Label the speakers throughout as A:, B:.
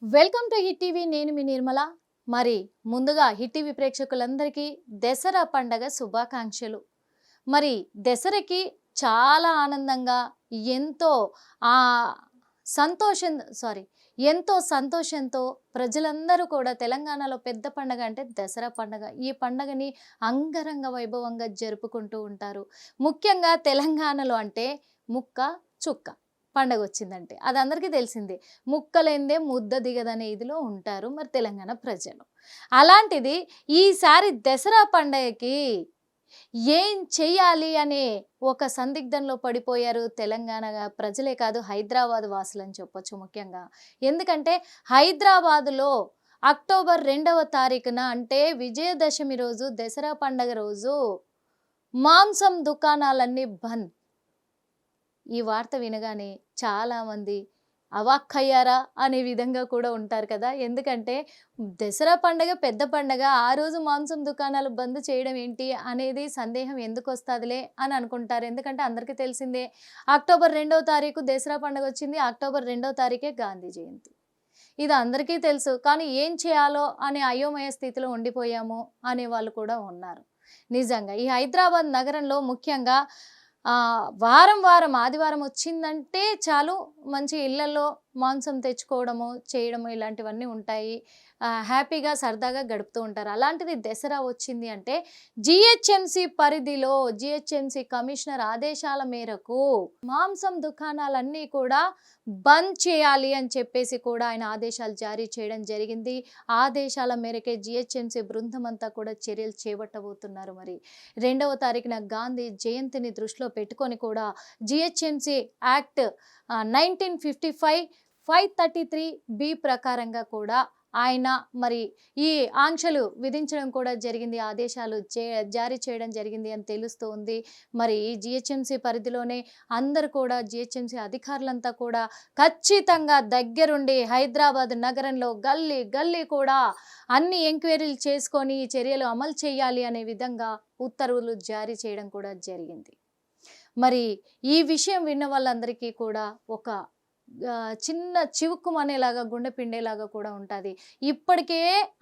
A: Welcome to hit TV. నేను మీ నిర్మల. మరి ముందుగా హిట్ టీవీ ప్రేక్షకులందరికీ దసరా పండగ శుభాకాంక్షలు. మరి దసరాకి చాలా ఆనందంగా ఎంతో ఆ సంతోషం సారీ ఎంతో సంతోషంతో ప్రజలందరూ కూడా తెలంగాణలో పెద్ద పండగ అంటే దసరా పండగ. ఈ పండగని అంగరంగ వైభవంగా జరుపుకుంటూ ఉంటారు. ముఖ్యంగా తెలంగాణలో అంటే ముక్క చుక్క పండగ వచ్చిందంటే అది అందరికీ తెలిసిందే. ముక్కలేందే ముద్ద దిగదనే ఇదిలో ఉంటారు మరి తెలంగాణ ప్రజలు. అలాంటిది ఈసారి దసరా పండగకి ఏం చెయ్యాలి అనే ఒక సందిగ్ధంలో పడిపోయారు తెలంగాణ ప్రజలే కాదు, హైదరాబాద్ వాసులని చెప్పొచ్చు ముఖ్యంగా. ఎందుకంటే హైదరాబాదులో అక్టోబర్ 2వ తారీఖున అంటే విజయదశమి రోజు, దసరా పండగ రోజు మాంసం దుకాణాలన్నీ బంద్. ఈ వార్త వినగానే చాలామంది అవాక్కయ్యారా అనే విధంగా కూడా ఉంటారు కదా. ఎందుకంటే దసరా పండగ పెద్ద పండగ, ఆ రోజు మాంసం దుకాణాలు బంద్ చేయడం ఏంటి అనేది సందేహం ఎందుకు వస్తుందిలే అని అనుకుంటారు. ఎందుకంటే అందరికీ తెలిసిందే, అక్టోబర్ 2వ తారీఖు దసరా పండగ వచ్చింది, అక్టోబర్ 2వ తారీఖే గాంధీ జయంతి. ఇది అందరికీ తెలుసు. కానీ ఏం చేయాలో అనే అయోమయ స్థితిలో ఉండిపోయాము అనే వాళ్ళు కూడా ఉన్నారు. నిజంగా ఈ హైదరాబాద్ నగరంలో ముఖ్యంగా వారం వారం ఆదివారం వచ్చిందంటే చాలు మంచి ఇళ్లలో మాంసం తెచ్చుకోవడము, చేయడము ఇలాంటివన్నీ ఉంటాయి. హ్యాపీగా సరదాగా గడుపుతూ ఉంటారు. అలాంటిది దసరా వచ్చింది అంటే జిహెచ్ఎంసి పరిధిలో జిహెచ్ఎంసి కమిషనర్ ఆదేశాల మేరకు మాంసం దుకాణాలన్నీ కూడా బంద్ చేయాలి అని చెప్పేసి కూడా ఆయన ఆదేశాలు జారీ చేయడం జరిగింది. ఆదేశాల మేరకే జిహెచ్ఎంసి బృందం అంతా కూడా చర్యలు చేపట్టబోతున్నారు. మరి 2వ తారీఖున గాంధీ జయంతిని దృష్టిలో పెట్టుకొని కూడా జిహెచ్ఎంసి యాక్ట్ 1955 533B ప్రకారంగా కూడా ఆయన మరి ఈ ఆంక్షలు విధించడం కూడా జరిగింది, ఆదేశాలు జారీ చేయడం జరిగింది అని తెలుస్తోంది. మరి ఈ జిహెచ్ఎంసి పరిధిలోనే అందరూ కూడా జిహెచ్ఎంసి అధికారులంతా కూడా ఖచ్చితంగా దగ్గరుండి హైదరాబాద్ నగరంలో గల్లీ గల్లీ కూడా అన్ని ఎంక్వైరీలు చేసుకొని ఈ చర్యలు అమలు చేయాలి అనే విధంగా ఉత్తర్వులు జారీ చేయడం కూడా జరిగింది. మరి ఈ విషయం విన్న వాళ్ళందరికీ కూడా ఒక చిన్న చివుక్కుమనేలాగా, గుండె పిండేలాగా కూడా ఉంటుంది. ఇప్పటికే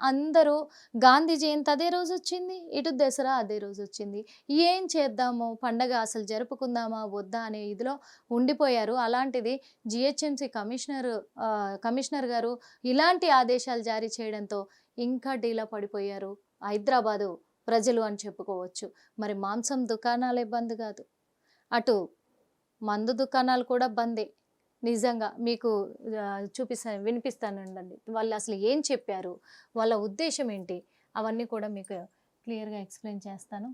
A: అందరూ గాంధీ జయంతి అదే రోజు వచ్చింది, ఇటు దసరా అదే రోజు వచ్చింది, ఏం చేద్దాము, పండగ అసలు జరుపుకుందామా వద్దా అనే ఇదిలో ఉండిపోయారు. అలాంటిది జిహెచ్ఎంసి కమిషనర్ గారు ఇలాంటి ఆదేశాలు జారీ చేయడంతో ఇంకా డీలా పడిపోయారు హైదరాబాదు ప్రజలు అని చెప్పుకోవచ్చు. మరి మాంసం దుకాణాలే బంద్ కాదు, అటు మందు దుకాణాలు కూడా బందే. నిజంగా మీకు వినిపిస్తానండి. వాళ్ళు అసలు ఏం చెప్పారు, వాళ్ళ ఉద్దేశం ఏంటి, అవన్నీ కూడా మీకు క్లియర్గా ఎక్స్ప్లెయిన్ చేస్తాను.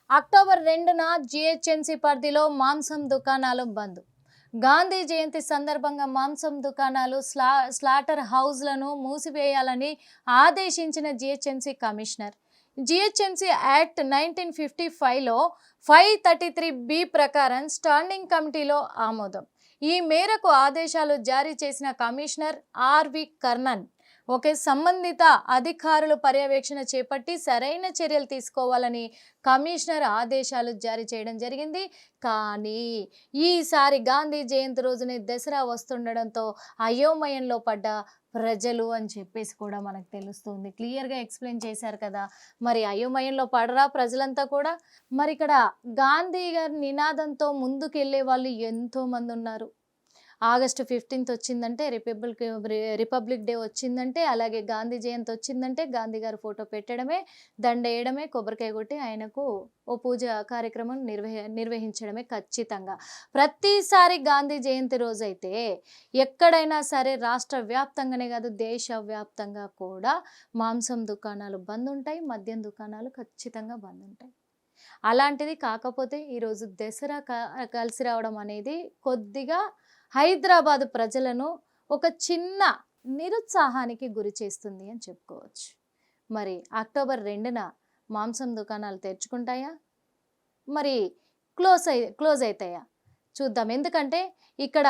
A: అక్టోబర్ 2న జిహెచ్ఎంసి పరిధిలో మాంసం దుకాణాలు బంద్. గాంధీ జయంతి సందర్భంగా మాంసం దుకాణాలు, స్లాటర్ హౌస్లను మూసివేయాలని ఆదేశించిన జిహెచ్ఎంసి కమిషనర్. జిహెచ్ఎంసి యాక్ట్ 1955లో 533B ప్రకారం స్టాండింగ్ కమిటీలో ఆమోదం. ఈ మేరకు ఆదేశాలు జారీ చేసిన కమిషనర్ ఆర్వి కర్ణన్ సంబంధిత అధికారులు పర్యవేక్షణ చేపట్టి సరైన చర్యలు తీసుకోవాలని కమిషనర్ ఆదేశాలు జారీ చేయడం జరిగింది. కానీ ఈసారి గాంధీ జయంతి రోజునే దసరా వస్తుండడంతో అయోమయంలో పడ్డ ప్రజలు అని చెప్పేసి కూడా మనకు తెలుస్తుంది. క్లియర్గా ఎక్స్ప్లెయిన్ చేశారు కదా. మరి అయోమయంలో పడరా ప్రజలంతా కూడా? మరి ఇక్కడ గాంధీ గారి నినాదంతో ముందుకు వెళ్ళే వాళ్ళు ఎంతోమంది ఉన్నారు. ఆగస్టు 15th వచ్చిందంటే, రిపబ్లిక్ డే వచ్చిందంటే, అలాగే గాంధీ జయంతి వచ్చిందంటే గాంధీ గారి ఫోటో పెట్టడమే, దండేయడమే, కొబ్బరికాయ కొట్టి ఆయనకు ఓ పూజ కార్యక్రమం నిర్వహించడమే ఖచ్చితంగా. ప్రతిసారి గాంధీ జయంతి రోజైతే ఎక్కడైనా సరే రాష్ట్ర వ్యాప్తంగానే కాదు దేశవ్యాప్తంగా కూడా మాంసం దుకాణాలు బంద్ ఉంటాయి, మద్యం దుకాణాలు ఖచ్చితంగా బంద్ ఉంటాయి. అలాంటిది కాకపోతే ఈరోజు దసరా కలిసి రావడం అనేది కొద్దిగా హైదరాబాద్ ప్రజలను ఒక చిన్న నిరుత్సాహానికి గురి చేస్తుంది అని చెప్పుకోవచ్చు. మరి అక్టోబర్ 2న మాంసం దుకాణాలు తెరుచుకుంటాయా, మరి క్లోజ్ అవుతాయా చూద్దాం. ఎందుకంటే ఇక్కడ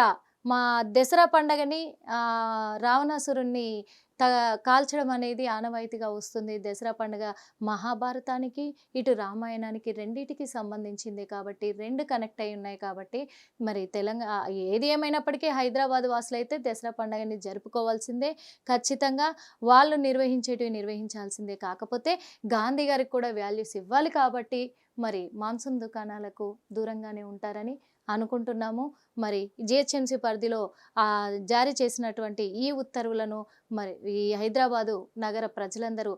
A: మా దసరా పండగని రావణాసురుణ్ణి కాల్చడం అనేది ఆనవాయితీగా వస్తుంది. దసరా పండుగ మహాభారతానికి, ఇటు రామాయణానికి రెండిటికి సంబంధించింది కాబట్టి 2 కనెక్ట్ అయి ఉన్నాయి కాబట్టి మరి ఏది ఏమైనప్పటికీ హైదరాబాద్ వాసులైతే దసరా పండుగని జరుపుకోవాల్సిందే. ఖచ్చితంగా వాళ్ళు నిర్వహించాల్సిందే. కాకపోతే గాంధీ గారికి కూడా వాల్యూస్ ఇవ్వాలి కాబట్టి మరి మాంసం దుకాణాలకు దూరంగానే ఉంటారని అనుకుంటున్నాము. మరి జిహెచ్ఎంసీ పరిధిలో జారీ చేసినటువంటి ఈ ఉత్తర్వులను మరి ఈ హైదరాబాదు నగర ప్రజలందరూ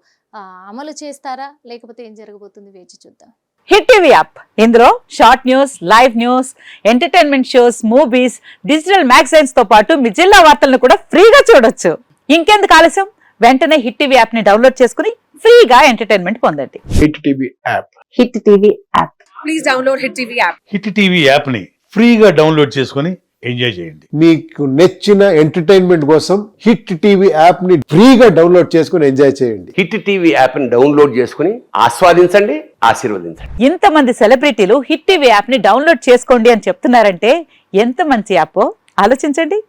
A: అమలు చేస్తారా, లేకపోతే ఏం జరగబోతుంది వేచి చూద్దాం.
B: హిట్ టీవీ యాప్, ఇందులో short news, live news, entertainment shows, movies, digital magazines తో పాటు మీ జిల్లా వార్తలను కూడా ఫ్రీగా చూడొచ్చు. ఇంకెందుకు ఆలస్యం, వెంటనే హిట్ టీవీ యాప్ ని డౌన్లోడ్ చేసుకుని ఫ్రీగా ఎంటర్టైన్మెంట్ పొందండి.
C: Hit TV app.
B: Hit TV app.
D: Please download hit TV app.
E: Hit TV app ని ఫ్రీగా డౌన్లోడ్ చేసుకొని ఎంజాయ్ చేయండి.
C: మీకు నచ్చిన ఎంటర్టైన్మెంట్ కోసం హిట్ టీవీ యాప్ ని ఫ్రీగా డౌన్లోడ్ చేసుకొని ఎంజాయ్ చేయండి.
F: హిట్ టీవీ యాప్ ని డౌన్లోడ్ చేసుకుని ఆస్వాదించండి, ఆశీర్వదించండి.
B: ఇంతమంది సెలబ్రిటీలు హిట్ టీవీ యాప్ ని డౌన్లోడ్ చేసుకోండి అని చెప్తున్నారంటే ఎంత మంచి యాప్ ఆలోచించండి.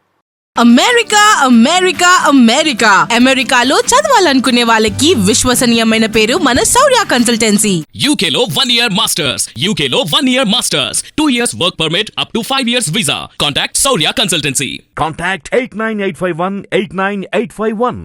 D: అమెరికా అమెరికా అమెరికా అమెరికాలో చదవాలనుకునే వాళ్ళకి విశ్వసనీయమైన పేరు మన శౌర్య కన్సల్టెన్సీ.
G: UK లో 1 year masters. UK లో 1 year masters. 2 years work permit up to 5 years visa. Contact Saurya Consultancy.
H: Contact 89851 89851.